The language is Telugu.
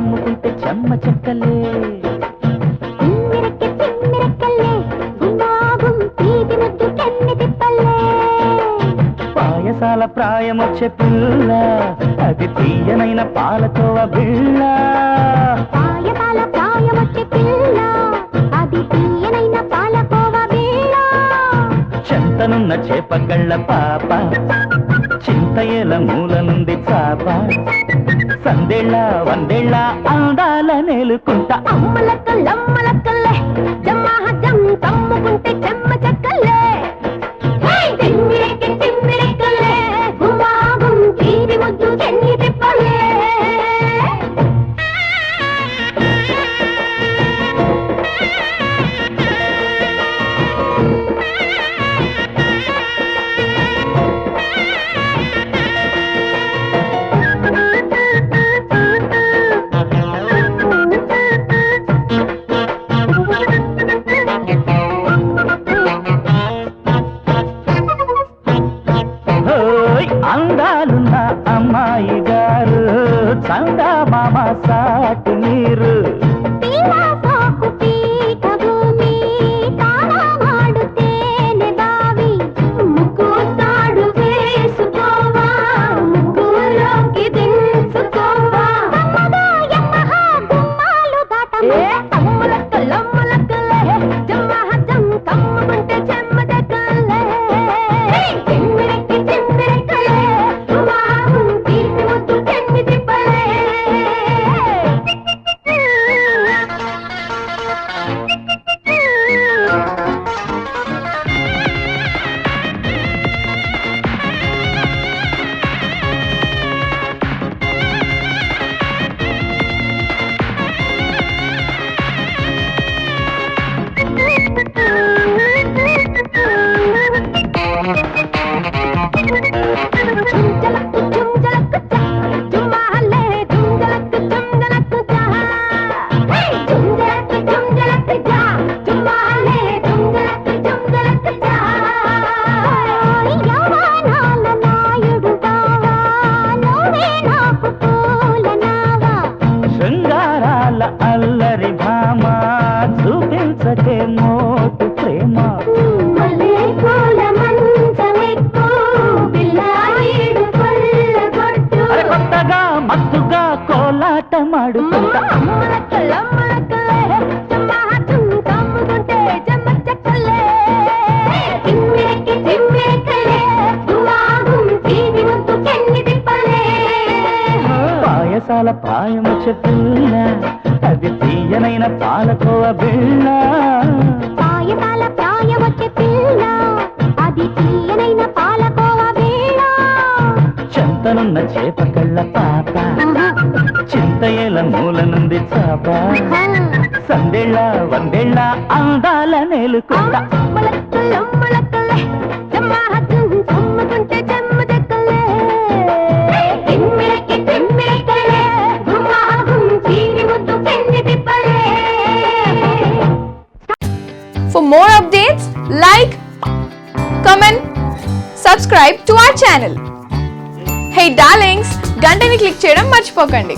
కమ్ముకుంటే చెమ్మ చెక్కలే పాయసాల ప్రాయమొచ్చే పిల్ల అది తీయనైన పాలకోవ బిళ్ళ పాయసాల ప్రాయమొచ్చే పిల్ల అది తీయనైన పాలకోవ బిళ్ళ చెంతనున్న చేపగళ్ళ పాప చింతయేల మూల నుండి చాప సందేళ్ళ వందేళ్ళ అందాల నేలుకుంటా అమ్మలక్కల్లమ్మలక్కల్లే జమ్మాహజం కమ్ముకుంటే చెమ్మ చెక్కల్లే తిమ్మిరెక్కి తిమ్మిరెక్కల్లే గుమాగుం తీరి ముద్దు చెన్ని తిప్పలే అందాలున్న అమ్మాయి గారు చందా మామ సాటి నీరు శృంగారాల అల్లరి భామ చూపించకే మోటు ప్రేమ కొత్తగా మత్తుగా కోలాట మాడుకుంటా పాయసాల ప్రాయమొచ్చే పిల్ల అది తీయనైన పాలకోవ బిళ్ళ పాయసాల ప్రాయమొచ్చే పిల్ల అది తీయనైన పాలకోవ బిళ్ళ చెంతనున్న చేపకళ్ళ పాప చింతయేల మూల నుండి చాప సందేళ్ళ వందేళ్ళ అందాల నేలుకుంటా For more updates, like, comment, subscribe to our channel. Hey darlings, గంటని click చేయడం మర్చిపోకండి.